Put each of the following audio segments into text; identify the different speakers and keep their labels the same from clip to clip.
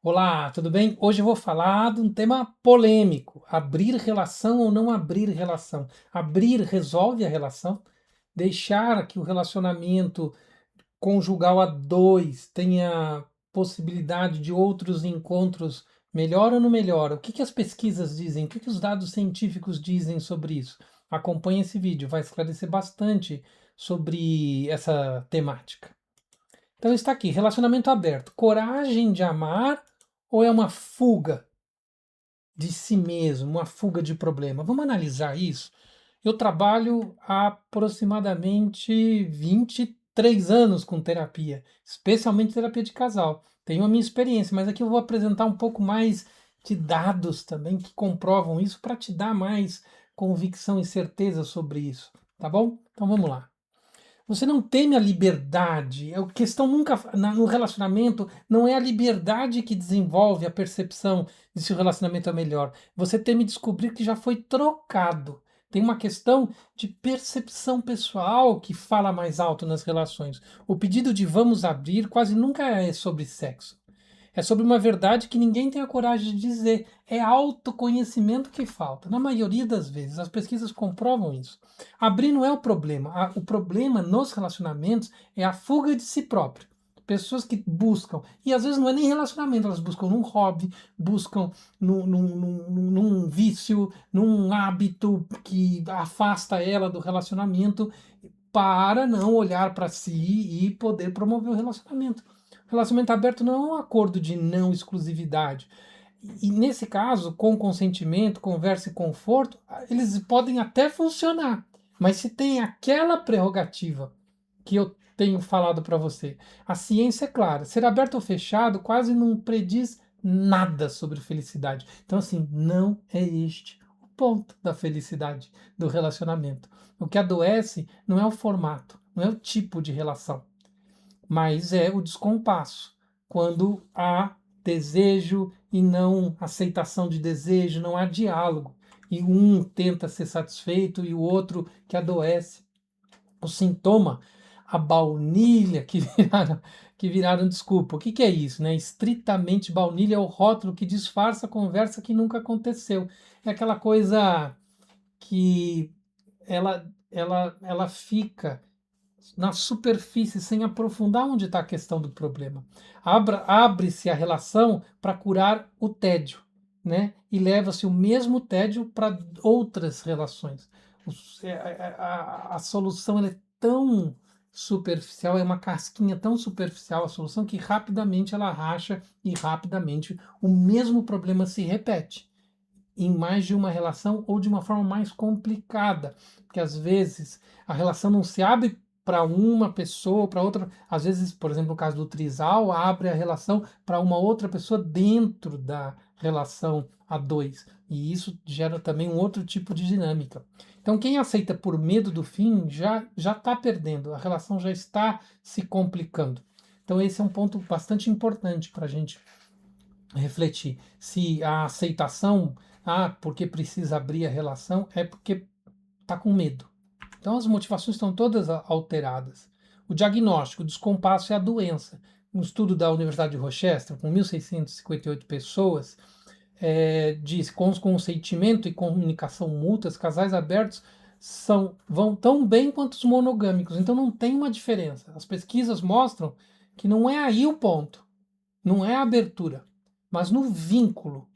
Speaker 1: Olá, tudo bem? Hoje eu vou falar de um tema polêmico: abrir relação ou não abrir relação. Abrir resolve a relação? Deixar que o relacionamento conjugal a dois tenha possibilidade de outros encontros melhora ou não melhora? O que as pesquisas dizem? O que os dados científicos dizem sobre isso? Acompanhe esse vídeo, vai esclarecer bastante sobre essa temática. Então está aqui, relacionamento aberto. Coragem de amar ou é uma fuga de si mesmo, uma fuga de problema? Vamos analisar isso? Eu trabalho há aproximadamente 23 anos com terapia, especialmente terapia de casal. Tenho a minha experiência, mas aqui eu vou apresentar um pouco mais de dados também que comprovam isso para te dar mais convicção e certeza sobre isso, tá bom? Então vamos lá. Você não teme a liberdade. A questão nunca no relacionamento não é a liberdade que desenvolve a percepção de se o relacionamento é melhor. Você teme descobrir que já foi trocado. Tem uma questão de percepção pessoal que fala mais alto nas relações. O pedido de vamos abrir quase nunca é sobre sexo. É sobre uma verdade que ninguém tem a coragem de dizer. É autoconhecimento que falta. Na maioria das vezes, as pesquisas comprovam isso. Abrir não é o problema. O problema nos relacionamentos é a fuga de si próprio. Pessoas que buscam, e às vezes não é nem relacionamento, elas buscam num hobby, buscam num vício, num hábito que afasta ela do relacionamento, para não olhar para si e poder promover o relacionamento. Relacionamento aberto não é um acordo de não exclusividade. E nesse caso, com consentimento, conversa e conforto, eles podem até funcionar. Mas se tem aquela prerrogativa que eu tenho falado para você, a ciência é clara. Ser aberto ou fechado quase não prediz nada sobre felicidade. Então, assim, não é este o ponto da felicidade do relacionamento. O que adoece não é o formato, não é o tipo de relação, mas é o descompasso. Quando há desejo e não aceitação de desejo, não há diálogo. E um tenta ser satisfeito e o outro que adoece. O sintoma, a baunilha que viraram desculpa. O que é isso? Né? Estritamente baunilha é o rótulo que disfarça a conversa que nunca aconteceu. É aquela coisa que ela fica na superfície, sem aprofundar onde está a questão do problema. Abre-se a relação para curar o tédio, né? E leva-se o mesmo tédio para outras relações. A solução ela é tão superficial, é uma casquinha tão superficial a solução que rapidamente ela racha e rapidamente o mesmo problema se repete em mais de uma relação ou de uma forma mais complicada, porque às vezes a relação não se abre para uma pessoa, para outra, às vezes, por exemplo, no caso do trisal, abre a relação para uma outra pessoa dentro da relação a dois, e isso gera também um outro tipo de dinâmica. Então, quem aceita por medo do fim já está perdendo, a relação já está se complicando. Então, esse é um ponto bastante importante para a gente refletir se a aceitação, porque precisa abrir a relação, é porque está com medo. Então as motivações estão todas alteradas. O diagnóstico, o descompasso é a doença. Um estudo da Universidade de Rochester, com 1.658 pessoas, diz que com consentimento e comunicação mútuas, casais abertos vão tão bem quanto os monogâmicos. Então não tem uma diferença. As pesquisas mostram que não é aí o ponto, não é a abertura, mas no vínculo.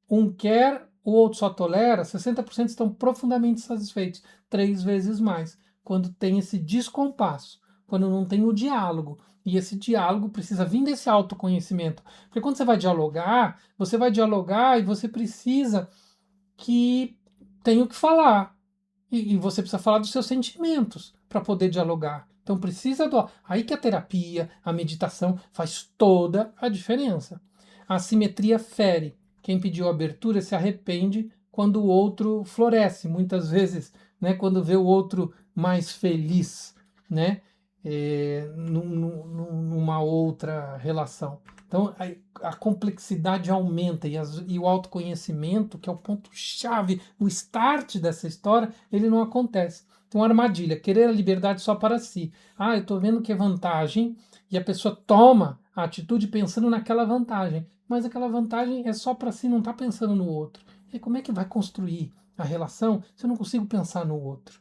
Speaker 1: Um quer, o outro só tolera, 60% estão profundamente satisfeitos, 3 vezes mais, quando tem esse descompasso, quando não tem o diálogo. E esse diálogo precisa vir desse autoconhecimento. Porque quando você vai dialogar e você precisa que tenha o que falar. E você precisa falar dos seus sentimentos para poder dialogar. Então precisa do. Aí que a terapia, a meditação faz toda a diferença. A assimetria fere. Quem pediu abertura se arrepende quando o outro floresce, muitas vezes, né, quando vê o outro mais feliz, né, numa outra relação. Então a complexidade aumenta e o autoconhecimento, que é o ponto-chave, o start dessa história, ele não acontece. Então, armadilha, querer a liberdade só para si. Eu estou vendo que é vantagem e a pessoa toma a atitude pensando naquela vantagem, mas aquela vantagem é só para si, não está pensando no outro. E como é que vai construir a relação se eu não consigo pensar no outro?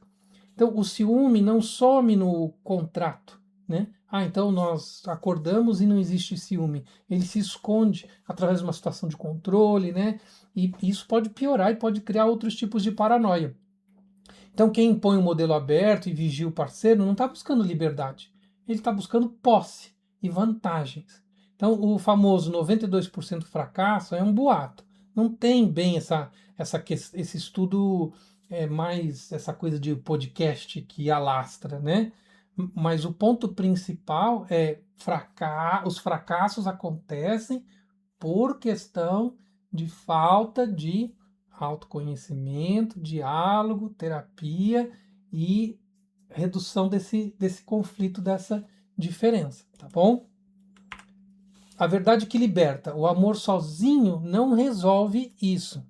Speaker 1: Então, o ciúme não some no contrato, né? Ah, então nós acordamos e não existe ciúme. Ele se esconde através de uma situação de controle, né? E isso pode piorar e pode criar outros tipos de paranoia. Então, quem impõe o modelo aberto e vigia o parceiro não está buscando liberdade. Ele está buscando posse e vantagens. Então, o famoso 92% fracasso é um boato. Não tem bem esse estudo, mais essa coisa de podcast que alastra, né? Mas o ponto principal é os fracassos acontecem por questão de falta de autoconhecimento, diálogo, terapia e redução desse conflito, dessa diferença, tá bom? A verdade que liberta. O amor sozinho não resolve isso.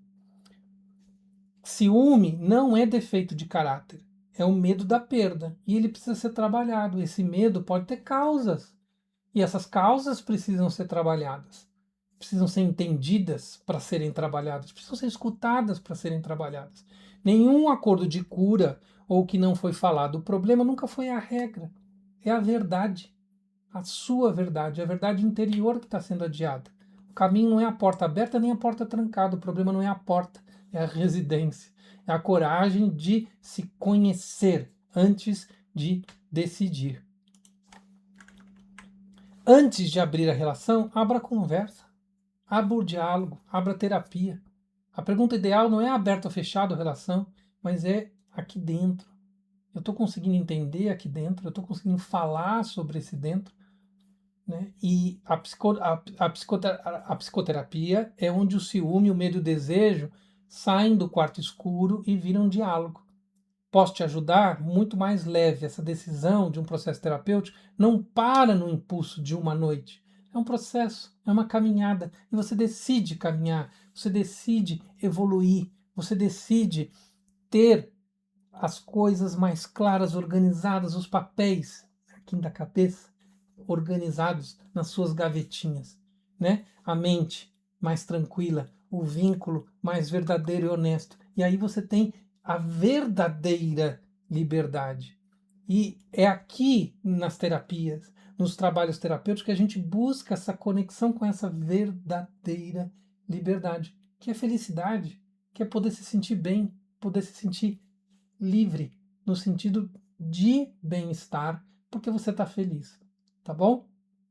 Speaker 1: Ciúme não é defeito de caráter, é o medo da perda. E ele precisa ser trabalhado. Esse medo pode ter causas. E essas causas precisam ser trabalhadas. Precisam ser entendidas para serem trabalhadas. Precisam ser escutadas para serem trabalhadas. Nenhum acordo de cura ou que não foi falado. O problema nunca foi a regra. É a verdade. A sua verdade. A verdade interior que está sendo adiada. O caminho não é a porta aberta nem a porta trancada. O problema não é a porta, é a residência. É a coragem de se conhecer antes de decidir. Antes de abrir a relação, abra a conversa, abra o diálogo, abra a terapia. A pergunta ideal não é aberta ou fechada a relação, mas é aqui dentro. Eu estou conseguindo entender aqui dentro, eu estou conseguindo falar sobre esse dentro, né? E a psicoterapia é onde o ciúme, o medo e o desejo saem do quarto escuro e viram diálogo. Posso te ajudar? Muito mais leve. Essa decisão de um processo terapêutico não para no impulso de uma noite. É um processo, é uma caminhada. E você decide caminhar, você decide evoluir, você decide ter as coisas mais claras, organizadas, os papéis aqui da cabeça organizados nas suas gavetinhas, né? A mente mais tranquila, o vínculo mais verdadeiro e honesto. E aí você tem a verdadeira liberdade. E é aqui nas terapias, nos trabalhos terapêuticos, que a gente busca essa conexão com essa verdadeira liberdade, que é felicidade, que é poder se sentir bem, poder se sentir livre, no sentido de bem-estar, porque você está feliz, tá bom?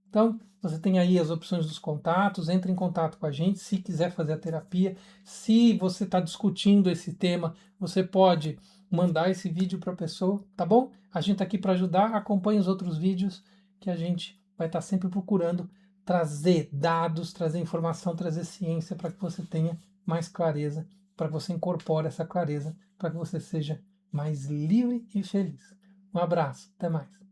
Speaker 1: Então, você tem aí as opções dos contatos, entre em contato com a gente se quiser fazer a terapia. Se você está discutindo esse tema, você pode mandar esse vídeo para a pessoa, tá bom? A gente está aqui para ajudar, acompanhe os outros vídeos que a gente vai estar sempre procurando trazer dados, trazer informação, trazer ciência para que você tenha mais clareza, para que você incorpore essa clareza, para que você seja mais livre e feliz. Um abraço, até mais.